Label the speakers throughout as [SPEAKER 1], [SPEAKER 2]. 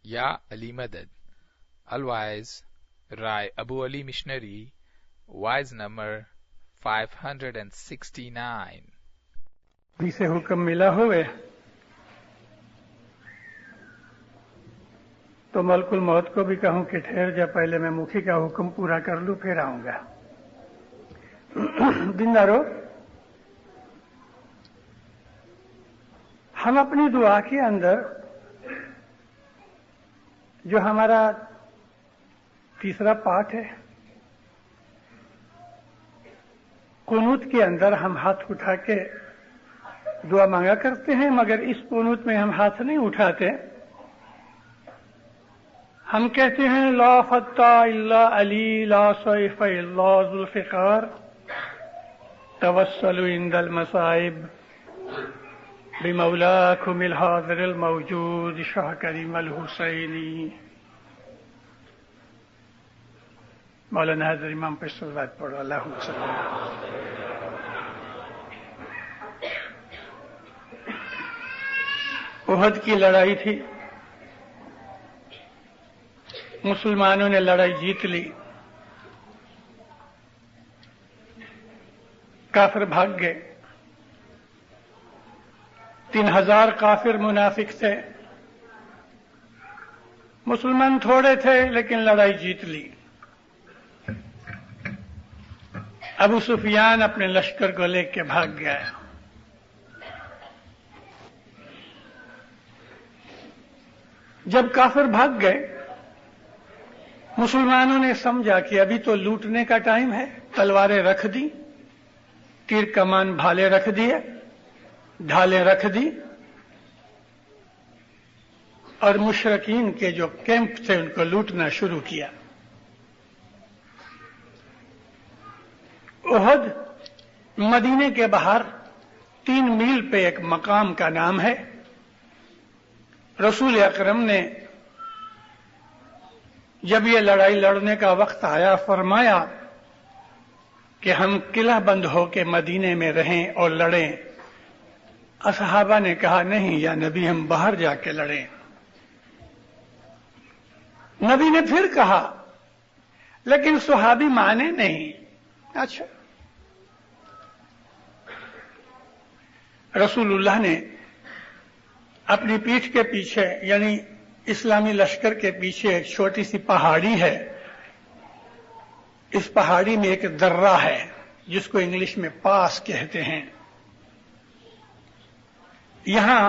[SPEAKER 1] یا علی مدد. الوائز رائے ابو علی missionary wise number 569.
[SPEAKER 2] بھی سے حکم ملا ہوئے تو ملک الموت کو بھی کہوں کہ ٹھہر جا، پہلے میں مکھی کا حکم پورا کر لوں پھر آؤں گا. دیندارو، ہم اپنی دعا کے اندر جو ہمارا تیسرا پارٹ ہے، قنوت کے اندر ہم ہاتھ اٹھا کے دعا مانگا کرتے ہیں، مگر اس قنوت میں ہم ہاتھ نہیں اٹھاتے. ہم کہتے ہیں لا فتح الا علی، لا سیف الا ذوالفقار، توسل عند المصائب بمولاکم الحاضر الموجود شاہ کریم الحسینی. مولانا حضرت امام پہ صلوات پڑھو. اللہم صلی اللہ. احد کی لڑائی تھی، مسلمانوں نے لڑائی جیت لی، کافر بھاگ گئے. 3000 کافر منافق تھے، مسلمان تھوڑے تھے لیکن لڑائی جیت لی. ابو سفیان اپنے لشکر کو لے کے بھاگ گیا. جب کافر بھاگ گئے، مسلمانوں نے سمجھا کہ ابھی تو لوٹنے کا ٹائم ہے، تلواریں رکھ دی، تیر کمان بھالے رکھ دیے، ڈھالیں رکھ دی، اور مشرکین کے جو کیمپ تھے ان کو لوٹنا شروع کیا. احد مدینے کے باہر 3 میل پہ ایک مقام کا نام ہے. رسول اکرم نے جب یہ لڑائی لڑنے کا وقت آیا فرمایا کہ ہم قلعہ بند ہو کے مدینے میں رہیں اور لڑیں. اصحابہ نے کہا نہیں یا نبی، ہم باہر جا کے لڑیں. نبی نے پھر کہا، لیکن صحابی مانے نہیں. اچھا، رسول اللہ نے اپنی پیٹھ کے پیچھے، یعنی اسلامی لشکر کے پیچھے ایک چھوٹی سی پہاڑی ہے. اس پہاڑی میں ایک درہ ہے جس کو انگلش میں پاس کہتے ہیں. یہاں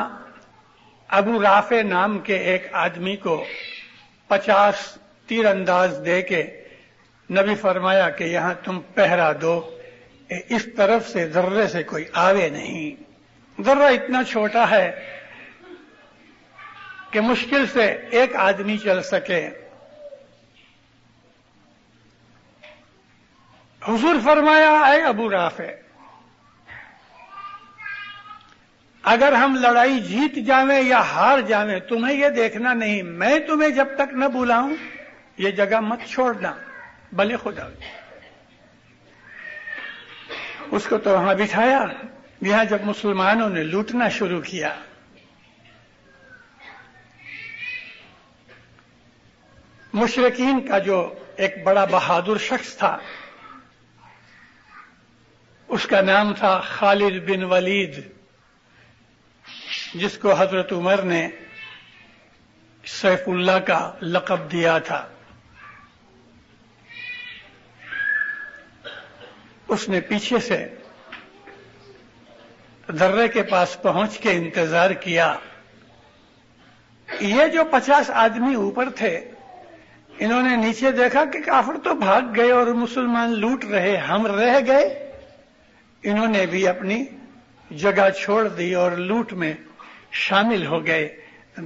[SPEAKER 2] ابو رافع نام کے ایک آدمی کو 50 تیر انداز دے کے نبی فرمایا کہ یہاں تم پہرا دو، اس طرف سے درے سے کوئی آوے نہیں. درہ اتنا چھوٹا ہے کہ مشکل سے ایک آدمی چل سکے. حضور فرمایا، اے ابو رافع، اگر ہم لڑائی جیت جاویں یا ہار جاویں تمہیں یہ دیکھنا نہیں، میں تمہیں جب تک نہ بلاؤں یہ جگہ مت چھوڑنا، بھلے خدا. اس کو تو وہاں بٹھایا. یہاں جب مسلمانوں نے لوٹنا شروع کیا، مشرکین کا جو ایک بڑا بہادر شخص تھا، اس کا نام تھا خالد بن ولید، جس کو حضرت عمر نے سیف اللہ کا لقب دیا تھا. اس نے پیچھے سے درے کے پاس پہنچ کے انتظار کیا. یہ جو 50 آدمی اوپر تھے، انہوں نے نیچے دیکھا کہ کافر تو بھاگ گئے اور مسلمان لوٹ رہے، ہم رہ گئے. انہوں نے بھی اپنی جگہ چھوڑ دی اور لوٹ میں شامل ہو گئے.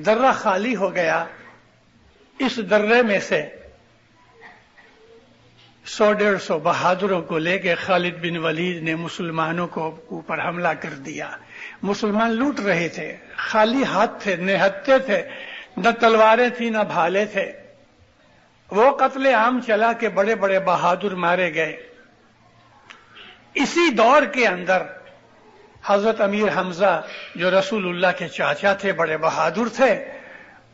[SPEAKER 2] درہ خالی ہو گیا. اس درے میں سے 100-150 بہادروں کو لے کے خالد بن ولید نے مسلمانوں کو اوپر حملہ کر دیا. مسلمان لوٹ رہے تھے، خالی ہاتھ تھے، نہتے تھے، نہ تلواریں تھیں نہ بھالے تھے. وہ قتل عام چلا کہ بڑے بڑے بہادر مارے گئے. اسی دور کے اندر حضرت امیر حمزہ جو رسول اللہ کے چاچا تھے، بڑے بہادر تھے،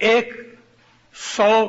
[SPEAKER 2] 100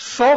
[SPEAKER 2] 100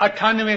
[SPEAKER 2] 98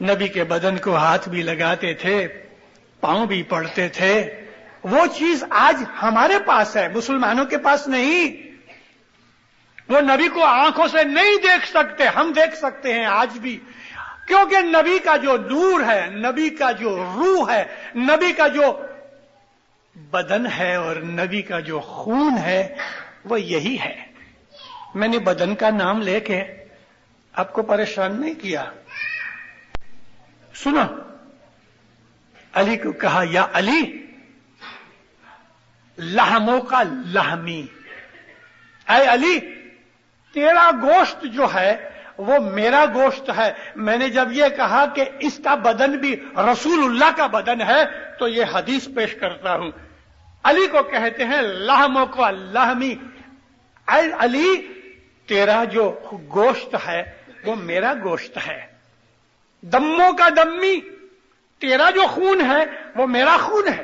[SPEAKER 2] نبی کے بدن کو ہاتھ بھی لگاتے تھے، پاؤں بھی پڑتے تھے. وہ چیز آج ہمارے پاس ہے، مسلمانوں کے پاس نہیں. وہ نبی کو آنکھوں سے نہیں دیکھ سکتے، ہم دیکھ سکتے ہیں آج بھی، کیونکہ نبی کا جو نور ہے، نبی کا جو روح ہے، نبی کا جو بدن ہے اور نبی کا جو خون ہے وہ یہی ہے. میں نے بدن کا نام لے کے آپ کو پریشان نہیں کیا. سنو، علی کو کہا یا علی لحموں کا لحمی، اے علی تیرا گوشت جو ہے وہ میرا گوشت ہے. میں نے جب یہ کہا کہ اس کا بدن بھی رسول اللہ کا بدن ہے تو یہ حدیث پیش کرتا ہوں. علی کو کہتے ہیں لحموں کا لحمی، اے علی تیرا جو گوشت ہے وہ میرا گوشت ہے. دموں کا دمی، تیرا جو خون ہے وہ میرا خون ہے.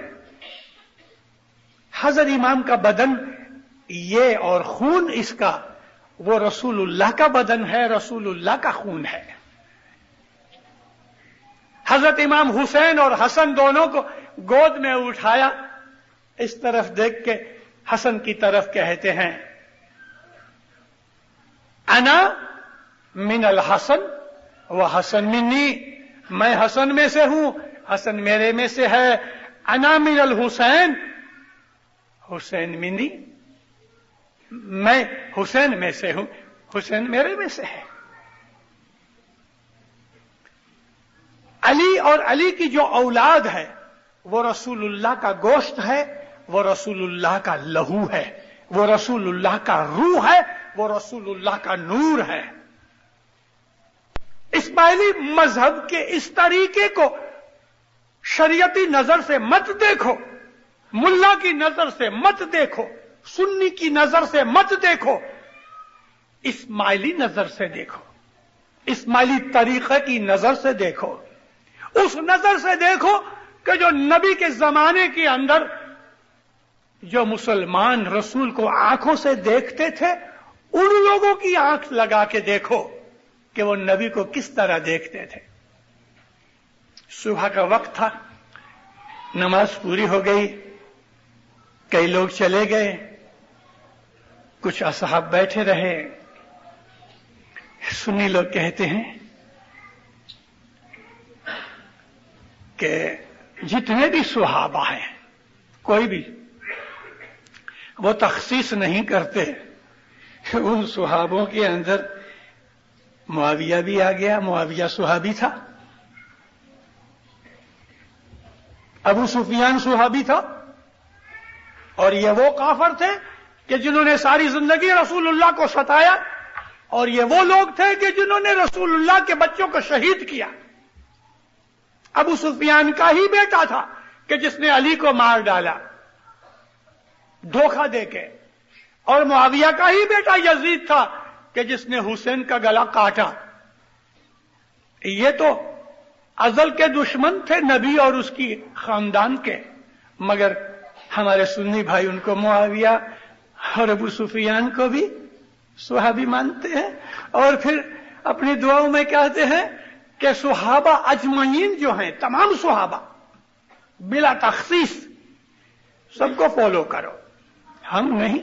[SPEAKER 2] حضرت امام کا بدن یہ اور خون اس کا وہ رسول اللہ کا بدن ہے، رسول اللہ کا خون ہے. حضرت امام حسین اور حسن دونوں کو گود میں اٹھایا، اس طرف دیکھ کے حسن کی طرف کہتے ہیں انا من الحسن و حسن منی، میں حسن میں سے ہوں، حسن میرے میں سے ہے. انا من الحسین، حسین منی، میں حسین میں سے ہوں، حسین میرے میں سے ہے. علی اور علی کی جو اولاد ہے وہ رسول اللہ کا گوشت ہے، وہ رسول اللہ کا لہو ہے، وہ رسول اللہ کا روح ہے، وہ رسول اللہ کا نور ہے. اسماعیلی مذہب کے اس طریقے کو شریعتی نظر سے مت دیکھو، ملا کی نظر سے مت دیکھو، سنی کی نظر سے مت دیکھو، اسماعیلی نظر سے دیکھو، اسماعیلی طریقے کی نظر سے دیکھو. اس نظر سے دیکھو کہ جو نبی کے زمانے کے اندر جو مسلمان رسول کو آنکھوں سے دیکھتے تھے، ان لوگوں کی آنکھ لگا کے دیکھو کہ وہ نبی کو کس طرح دیکھتے تھے. صبح کا وقت تھا، نماز پوری ہو گئی، کئی لوگ چلے گئے، کچھ اصحاب بیٹھے رہے. سنی لوگ کہتے ہیں کہ جتنے بھی صحابہ ہیں کوئی بھی وہ تخصیص نہیں کرتے. ان صحابوں کے اندر معاویہ بھی آ گیا، معاویہ صحابی تھا، ابو سفیان صحابی تھا، اور یہ وہ کافر تھے کہ جنہوں نے ساری زندگی رسول اللہ کو ستایا، اور یہ وہ لوگ تھے کہ جنہوں نے رسول اللہ کے بچوں کو شہید کیا. ابو سفیان کا ہی بیٹا تھا کہ جس نے علی کو مار ڈالا دھوکہ دے کے، اور معاویہ کا ہی بیٹا یزید تھا کہ جس نے حسین کا گلا کاٹا. یہ تو ازل کے دشمن تھے نبی اور اس کی خاندان کے، مگر ہمارے سنی بھائی ان کو معاویہ اور ابو سفیان کو بھی صحابی مانتے ہیں، اور پھر اپنی دعاؤں میں کہتے ہیں کہ صحابہ اجمعین جو ہیں، تمام صحابہ بلا تخصیص سب کو فالو کرو. ہم نہیں،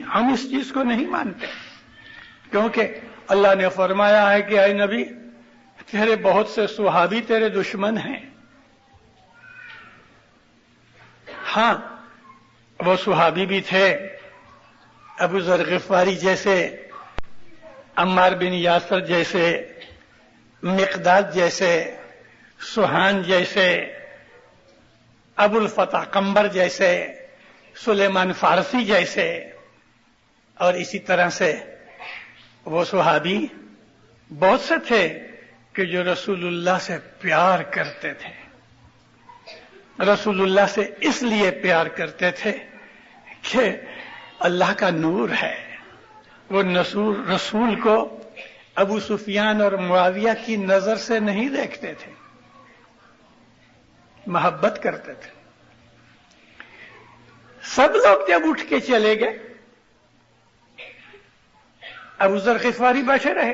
[SPEAKER 2] ہم اس چیز کو نہیں مانتے، کیونکہ اللہ نے فرمایا ہے کہ اے نبی تیرے بہت سے صحابی تیرے دشمن ہیں. ہاں وہ صحابی بھی تھے، ابو ذر غفاری جیسے، عمار بن یاسر جیسے، مقداد جیسے، سہان جیسے، ابو الفتح قمبر جیسے، سلیمان فارسی جیسے، اور اسی طرح سے وہ صحابی بہت سے تھے کہ جو رسول اللہ سے پیار کرتے تھے. رسول اللہ سے اس لیے پیار کرتے تھے کہ اللہ کا نور ہے. وہ رسول کو ابو سفیان اور معاویہ کی نظر سے نہیں دیکھتے تھے، محبت کرتے تھے. سب لوگ جب اٹھ کے چلے گئے، ابو ذر غفاری بیٹھے رہے.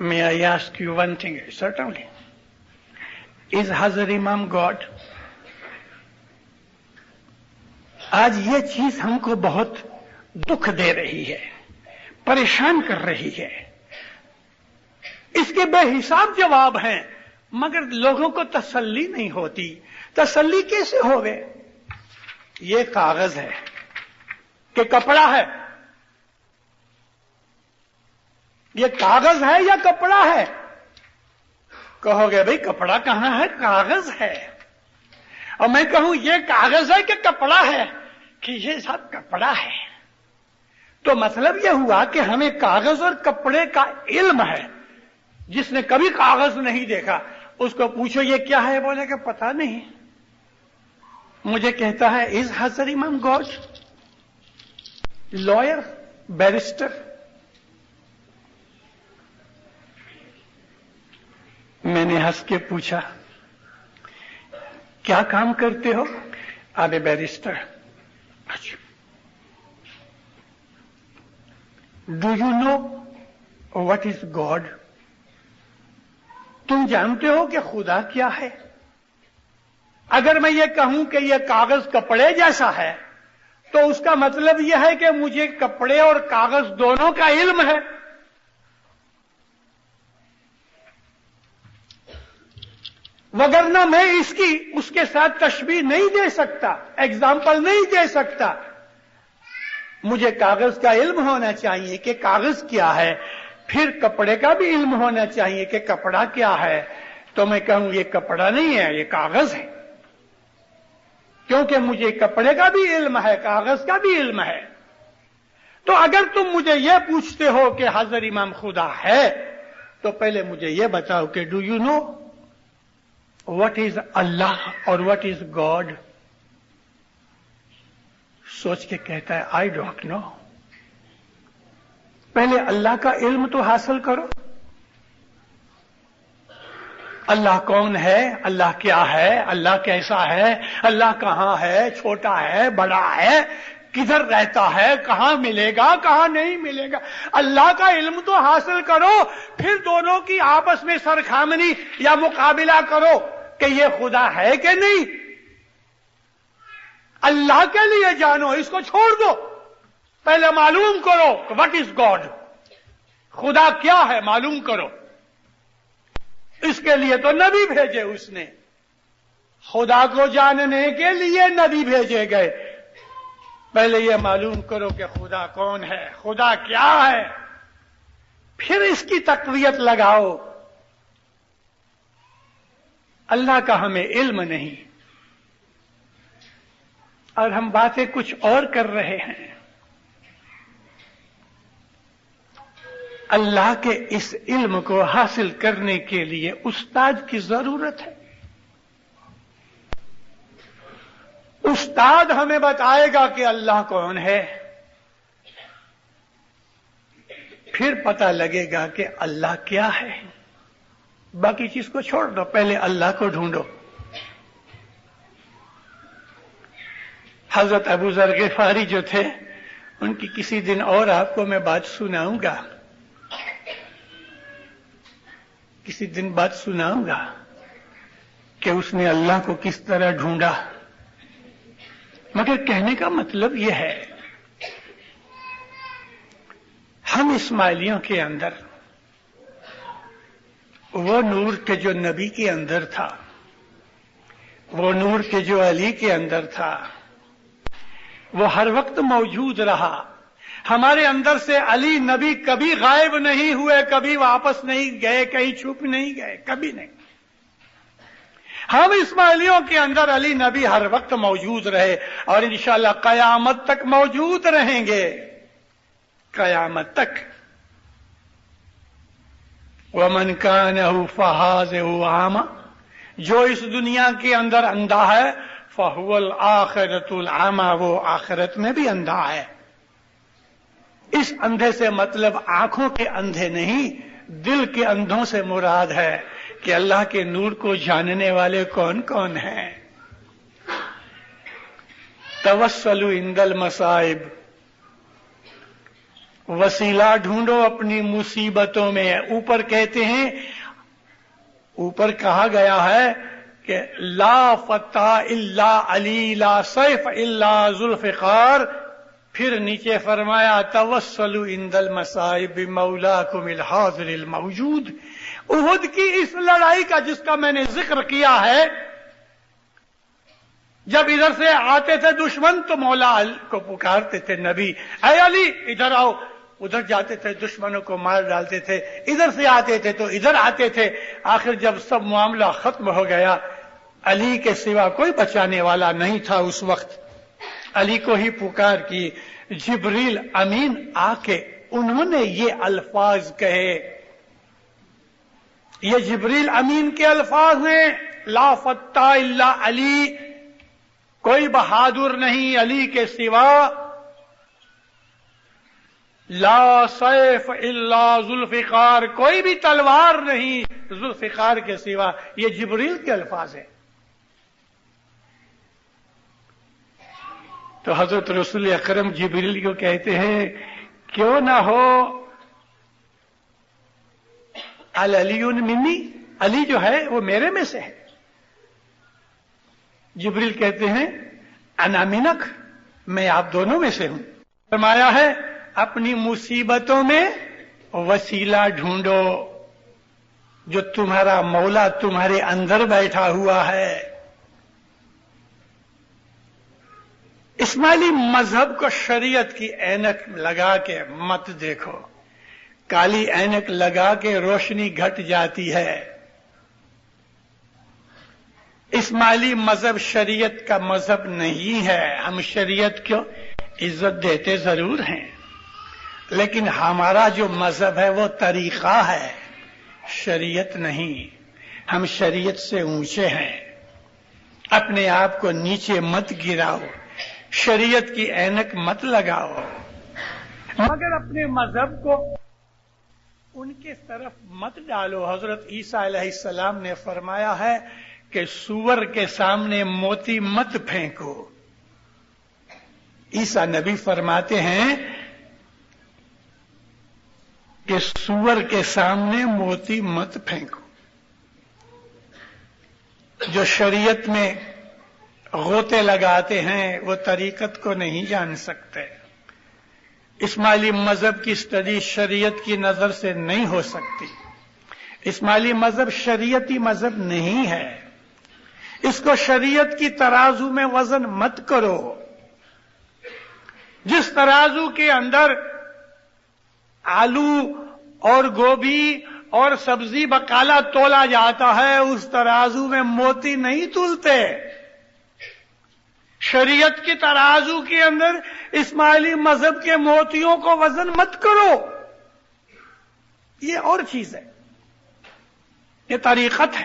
[SPEAKER 2] may I ask you one thing? Certainly. Is Hazrat Imam God? آج یہ چیز ہم کو بہت دکھ دے رہی ہے، پریشان کر رہی ہے. اس کے بے حساب جواب ہیں مگر لوگوں کو تسلی نہیں ہوتی. تسلی کیسے ہوگے؟ یہ کاغذ ہے کہ کپڑا ہے؟ یہ کاغذ ہے یا کپڑا ہے؟ کہو گے بھئی کپڑا کہاں ہے، کاغذ ہے. اور میں کہوں یہ کاغذ ہے کہ کپڑا ہے، کہ یہ سب کپڑا ہے. تو مطلب یہ ہوا کہ ہمیں کاغذ اور کپڑے کا علم ہے. جس نے کبھی کاغذ نہیں دیکھا اس کو پوچھو یہ کیا ہے، بولے کہ پتا نہیں. مجھے کہتا ہے از حضرت امام گاڈ؟ Lawyer, barrister. میں نے ہنس کے پوچھا کیا کام کرتے ہو؟ آپ barrister. Do you know what is God? تم جانتے ہو کہ خدا کیا ہے؟ اگر میں یہ کہوں کہ یہ کاغذ کپڑے جیسا ہے تو اس کا مطلب یہ ہے کہ مجھے کپڑے اور کاغذ دونوں کا علم ہے. وگرنہ میں اس کے ساتھ تشبیہ نہیں دے سکتا، ایگزامپل نہیں دے سکتا. مجھے کاغذ کا علم ہونا چاہیے کہ کاغذ کیا ہے، پھر کپڑے کا بھی علم ہونا چاہیے کہ کپڑا کیا ہے. تو میں کہوں یہ کپڑا نہیں ہے، یہ کاغذ ہے، کیونکہ مجھے کپڑے کا بھی علم ہے، کاغذ کا بھی علم ہے. تو اگر تم مجھے یہ پوچھتے ہو کہ حضرت امام خدا ہے تو پہلے مجھے یہ بتاؤ کہ do you know what is اللہ اور واٹ از گاڈ؟ سوچ کے کہتا ہے آئی ڈونٹ نو. پہلے اللہ کا علم تو حاصل کرو. اللہ کون ہے، اللہ کیا ہے، اللہ کیسا ہے، اللہ کہاں ہے، چھوٹا ہے، بڑا ہے، کدھر رہتا ہے، کہاں ملے گا، کہاں نہیں ملے گا. اللہ کا علم تو حاصل کرو، پھر دونوں کی آپس میں سرخامنی یا مقابلہ کرو کہ یہ خدا ہے کہ نہیں. اللہ کے لیے جانو، اس کو چھوڑ دو. پہلے معلوم کرو واٹ از گاڈ، خدا کیا ہے معلوم کرو. اس کے لیے تو نبی بھیجے اس نے، خدا کو جاننے کے لیے نبی بھیجے گئے. پہلے یہ معلوم کرو کہ خدا کون ہے، خدا کیا ہے، پھر اس کی تقویت لگاؤ. اللہ کا ہمیں علم نہیں اور ہم باتیں کچھ اور کر رہے ہیں. اللہ کے اس علم کو حاصل کرنے کے لیے استاد کی ضرورت ہے. استاد ہمیں بتائے گا کہ اللہ کون ہے، پھر پتہ لگے گا کہ اللہ کیا ہے. باقی چیز کو چھوڑ دو، پہلے اللہ کو ڈھونڈو. حضرت ابو ذر غفاری جو تھے ان کی کسی دن اور آپ کو میں بات سناؤں گا، کسی دن بات سناؤں گا کہ اس نے اللہ کو کس طرح ڈھونڈا. مگر کہنے کا مطلب یہ ہے ہم اسماعیلیوں کے اندر وہ نور کے جو نبی کے اندر تھا، وہ نور کے جو علی کے اندر تھا، وہ ہر وقت موجود رہا. ہمارے اندر سے علی نبی کبھی غائب نہیں ہوئے، کبھی واپس نہیں گئے، کہیں چھپ نہیں گئے، کبھی نہیں. ہم اسماعیلیوں کے اندر علی نبی ہر وقت موجود رہے اور انشاءاللہ قیامت تک موجود رہیں گے، قیامت تک. وَمَنْ كَانَهُ فَهَٰذَهُ عَامًا، جو اس دنیا کے اندر اندھا ہے، فَهُوَ الْآخِرَةُ الْعَامَى، وہ آخرت میں بھی اندھا ہے. اس اندھے سے مطلب آنکھوں کے اندھے نہیں، دل کے اندھوں سے مراد ہے کہ اللہ کے نور کو جاننے والے کون کون ہیں. توسلوا عند المصائب، وسیلہ ڈھونڈو اپنی مصیبتوں میں. اوپر کہتے ہیں، اوپر کہا گیا ہے کہ لا فتح الا علی لا سیف الا ذوالفقار، پھر نیچے فرمایا توسلوا عند المصائب بمولاکم الحاضر الموجود۔ احد کی اس لڑائی کا جس کا میں نے ذکر کیا ہے، جب ادھر سے آتے تھے دشمن تو مولا کو پکارتے تھے نبی اے علی ادھر آؤ، ادھر جاتے تھے دشمنوں کو مار ڈالتے تھے، ادھر سے آتے تھے تو ادھر آتے تھے۔ آخر جب سب معاملہ ختم ہو گیا، علی کے سوا کوئی بچانے والا نہیں تھا اس وقت، علی کو ہی پکار کی۔ جبریل امین آ کے انہوں نے یہ الفاظ کہے، یہ جبریل امین کے الفاظ ہیں، لا فتح الا علی، کوئی بہادر نہیں علی کے سوا، لا سیف الا ذوالفقار، کوئی بھی تلوار نہیں ذوالفقار کے سوا۔ یہ جبریل کے الفاظ ہیں۔ تو حضرت رسول اکرم جبریل کو کہتے ہیں کیوں نہ ہو العلی منی، علی جو ہے وہ میرے میں سے ہے۔ جبریل کہتے ہیں انا منک، میں آپ دونوں میں سے ہوں۔ فرمایا ہے اپنی مصیبتوں میں وسیلہ ڈھونڈو، جو تمہارا مولا تمہارے اندر بیٹھا ہوا ہے۔ اسماعیلی مذہب کو شریعت کی اینک لگا کے مت دیکھو، کالی اینک لگا کے روشنی گھٹ جاتی ہے۔ اسماعیلی مذہب شریعت کا مذہب نہیں ہے۔ ہم شریعت کو عزت دیتے ضرور ہیں، لیکن ہمارا جو مذہب ہے وہ طریقہ ہے، شریعت نہیں۔ ہم شریعت سے اونچے ہیں، اپنے آپ کو نیچے مت گراؤ، شریعت کی اینک مت لگاؤ، مگر اپنے مذہب کو ان کے طرف مت ڈالو۔ حضرت عیسیٰ علیہ السلام نے فرمایا ہے کہ سور کے سامنے موتی مت پھینکو۔ عیسیٰ نبی فرماتے ہیں کہ سور کے سامنے موتی مت پھینکو۔ جو شریعت میں غوطے لگاتے ہیں وہ طریقت کو نہیں جان سکتے۔ اسماعیلی مذہب کی اسٹڈی شریعت کی نظر سے نہیں ہو سکتی۔ اسماعیلی مذہب شریعتی مذہب نہیں ہے، اس کو شریعت کی ترازو میں وزن مت کرو۔ جس ترازو کے اندر آلو اور گوبھی اور سبزی بقالہ تولا جاتا ہے، اس ترازو میں موتی نہیں تولتے۔ شریعت کی ترازو کے اندر اسماعیلی مذہب کے موتیوں کو وزن مت کرو، یہ اور چیز ہے، یہ طریقت ہے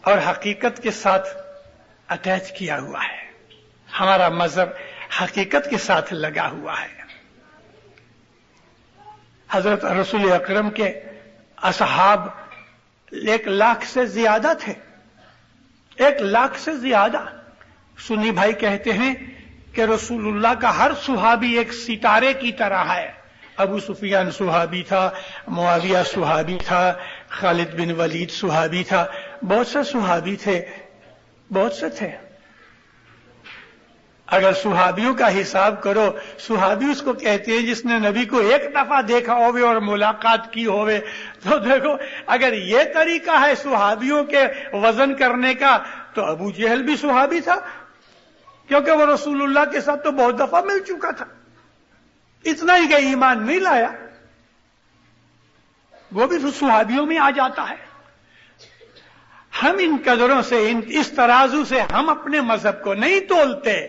[SPEAKER 2] اور حقیقت کے ساتھ اٹیچ کیا ہوا ہے۔ ہمارا مذہب حقیقت کے ساتھ لگا ہوا ہے۔ حضرت رسول اکرم کے اصحاب 1,00,000 سے زیادہ تھے، 1,00,000 سے زیادہ۔ سنی بھائی کہتے ہیں کہ رسول اللہ کا ہر صحابی ایک ستارے کی طرح ہے۔ ابو سفیان صحابی تھا، معاویہ صحابی تھا، خالد بن ولید صحابی تھا، بہت سے صحابی تھے، بہت سے تھے۔ اگر صحابیوں کا حساب کرو، صحابی اس کو کہتے ہیں جس نے نبی کو ایک دفعہ دیکھا ہوئے اور ملاقات کی ہوئے۔ تو دیکھو اگر یہ طریقہ ہے صحابیوں کے وزن کرنے کا تو ابو جہل بھی صحابی تھا، کیونکہ وہ رسول اللہ کے ساتھ تو بہت دفعہ مل چکا تھا، اتنا ہی کہ ایمان نہیں لایا، وہ بھی صحابیوں میں آ جاتا ہے۔ ہم ان قدروں سے، اس ترازو سے ہم اپنے مذہب کو نہیں تولتے۔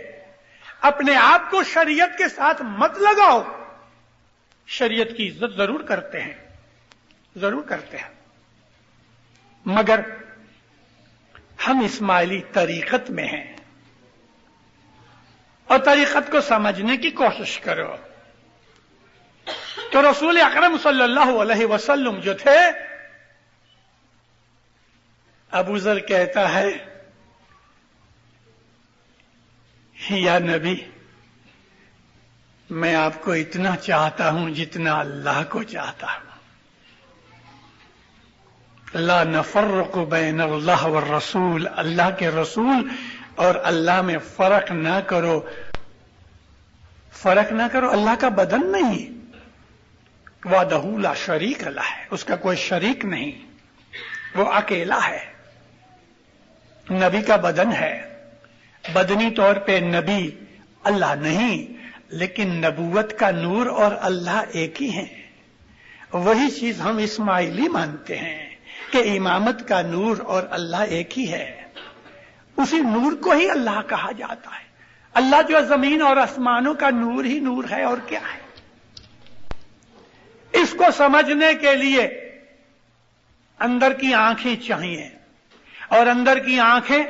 [SPEAKER 2] اپنے آپ کو شریعت کے ساتھ مت لگاؤ، شریعت کی عزت ضرور کرتے ہیں، ضرور کرتے ہیں، مگر ہم اسماعیلی طریقت میں ہیں، اور طریقت کو سمجھنے کی کوشش کرو۔ تو رسول اکرم صلی اللہ علیہ وسلم جو تھے، ابو ذر کہتا ہے یا نبی، میں آپ کو اتنا چاہتا ہوں جتنا اللہ کو چاہتا ہوں۔ لا نفرق بین اللہ والرسول، اللہ کے رسول اور اللہ میں فرق نہ کرو. فرق نہ کرو، اللہ کا بدن نہیں، وحدہ لا شریک لہ ہے، اس کا کوئی شریک نہیں، وہ اکیلا ہے. نبی کا بدن ہے، بدنی طور پہ نبی اللہ نہیں، لیکن نبوت کا نور اور اللہ ایک ہی ہیں. وہی چیز ہم اسماعیلی مانتے ہیں کہ امامت کا نور اور اللہ ایک ہی ہے. اسی نور کو ہی اللہ کہا جاتا ہے. اللہ جو زمین اور آسمانوں کا نور ہی نور ہے، اور کیا ہے. اس کو سمجھنے کے لیے اندر کی آنکھیں چاہیے، اور اندر کی آنکھیں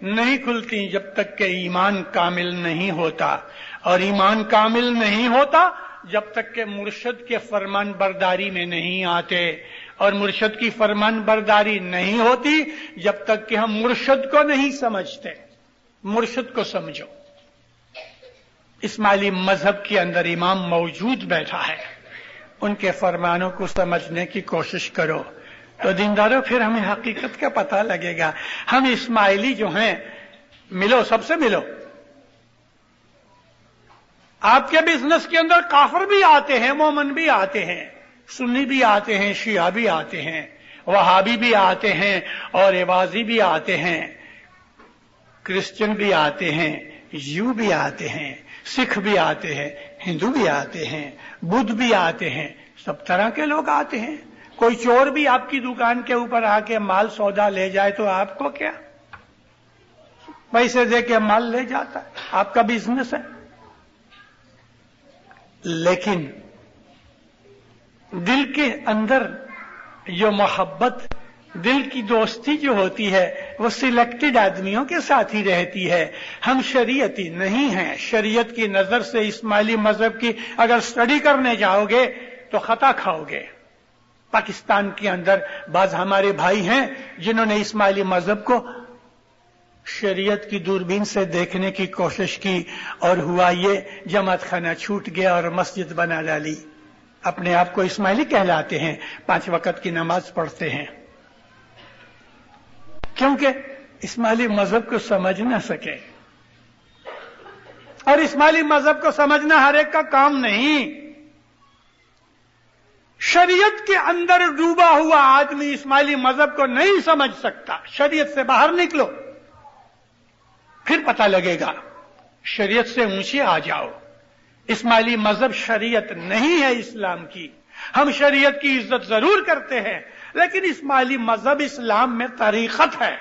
[SPEAKER 2] نہیں کھلتی جب تک کہ ایمان کامل نہیں ہوتا، اور ایمان کامل نہیں ہوتا جب تک کہ مرشد کے فرمان برداری میں نہیں آتے، اور مرشد کی فرمان برداری نہیں ہوتی جب تک کہ ہم مرشد کو نہیں سمجھتے. مرشد کو سمجھو. اسماعیلی مذہب کے اندر امام موجود بیٹھا ہے، ان کے فرمانوں کو سمجھنے کی کوشش کرو تو دینداروں پھر ہمیں حقیقت کا پتہ لگے گا. ہم اسماعیلی جو ہیں، ملو، سب سے ملو. آپ کے بزنس کے اندر کافر بھی آتے ہیں، مومن بھی آتے ہیں، سنی بھی آتے ہیں، شیعہ بھی آتے ہیں، وہابی بھی آتے ہیں، اور عوازی بھی آتے ہیں، کرسچن بھی آتے ہیں، یو بھی آتے ہیں، سکھ بھی آتے ہیں، ہندو بھی آتے ہیں، بدھ بھی آتے ہیں. سب طرح کے لوگ آتے ہیں. کوئی چور بھی آپ کی دکان کے اوپر آ کے مال سودا لے جائے تو آپ کو کیا؟ پیسے دے کے مال لے جاتا ہے، آپ کا بزنس ہے. لیکن دل کے اندر جو محبت، دل کی دوستی جو ہوتی ہے، وہ سلیکٹڈ آدمیوں کے ساتھ ہی رہتی ہے. ہم شریعتی نہیں ہیں. شریعت کی نظر سے اسماعیلی مذہب کی اگر سٹڈی کرنے جاؤ گے تو خطا کھاؤ گے. پاکستان کے اندر بعض ہمارے بھائی ہیں جنہوں نے اسماعیلی مذہب کو شریعت کی دوربین سے دیکھنے کی کوشش کی، اور ہوا یہ، جماعت خانہ چھوٹ گیا اور مسجد بنا ڈالی. اپنے آپ کو اسماعیلی کہلاتے ہیں، 5 وقت کی نماز پڑھتے ہیں، کیونکہ اسماعیلی مذہب کو سمجھ نہ سکے. اور اسماعیلی مذہب کو سمجھنا ہر ایک کا کام نہیں. شریعت کے اندر ڈوبا ہوا آدمی اسماعیلی مذہب کو نہیں سمجھ سکتا. شریعت سے باہر نکلو، پھر پتہ لگے گا. شریعت سے اونچے آ جاؤ. اسماعیلی مذہب شریعت نہیں ہے اسلام کی. ہم شریعت کی عزت ضرور کرتے ہیں، لیکن اسماعیلی مذہب اسلام میں طریقت ہے،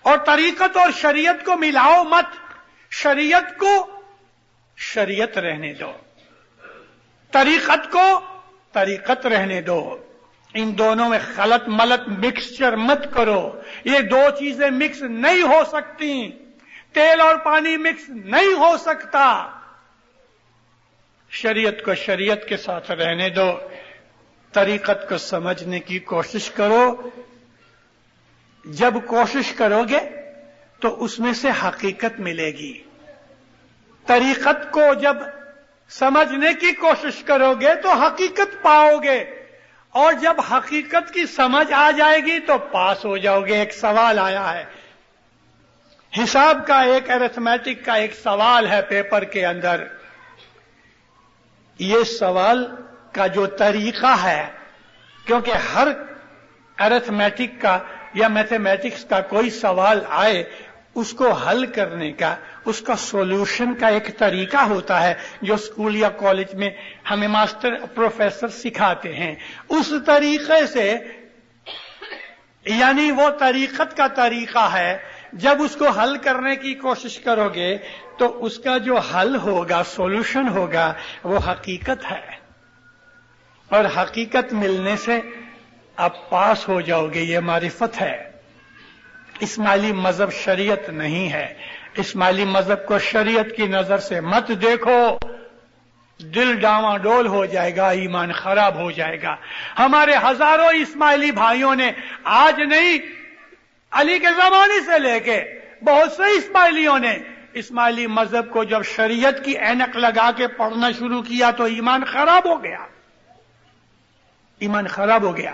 [SPEAKER 2] اور طریقت اور شریعت کو ملاؤ مت. شریعت کو شریعت رہنے دو، طریقت کو طریقت رہنے دو. ان دونوں میں خلط ملط مکسچر مت کرو. یہ دو چیزیں مکس نہیں ہو سکتی. تیل اور پانی مکس نہیں ہو سکتا. شریعت کو شریعت کے ساتھ رہنے دو، طریقت کو سمجھنے کی کوشش کرو. جب کوشش کرو گے تو اس میں سے حقیقت ملے گی. طریقت کو جب سمجھنے کی کوشش کرو گے تو حقیقت پاؤ گے، اور جب حقیقت کی سمجھ آ جائے گی تو پاس ہو جاؤ گے. ایک سوال آیا ہے، حساب کا، ایک ارتھمیٹک کا ایک سوال ہے پیپر کے اندر. یہ سوال کا جو طریقہ ہے، کیونکہ ہر ارتھمیٹک کا یا میتھمیٹکس کا کوئی سوال آئے، اس کو حل کرنے کا، اس کا سولوشن کا ایک طریقہ ہوتا ہے جو اسکول یا کالج میں ہمیں ماسٹر پروفیسر سکھاتے ہیں. اس طریقے سے، یعنی وہ طریقت کا طریقہ ہے، جب اس کو حل کرنے کی کوشش کرو گے تو اس کا جو حل ہوگا، سولوشن ہوگا، وہ حقیقت ہے. اور حقیقت ملنے سے آپ پاس ہو جاؤ گے. یہ معرفت ہے. اسماعیلی مذہب شریعت نہیں ہے. اسماعیلی مذہب کو شریعت کی نظر سے مت دیکھو. دل ڈاواں ڈول ہو جائے گا، ایمان خراب ہو جائے گا. ہمارے ہزاروں اسماعیلی بھائیوں نے آج نہیں، علی کے زمانے سے لے کے بہت سے اسماعیلیوں نے اسماعیلی مذہب کو جب شریعت کی اینک لگا کے پڑھنا شروع کیا تو ایمان خراب ہو گیا. ایمان خراب ہو گیا.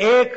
[SPEAKER 2] 1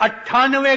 [SPEAKER 2] 98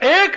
[SPEAKER 2] 1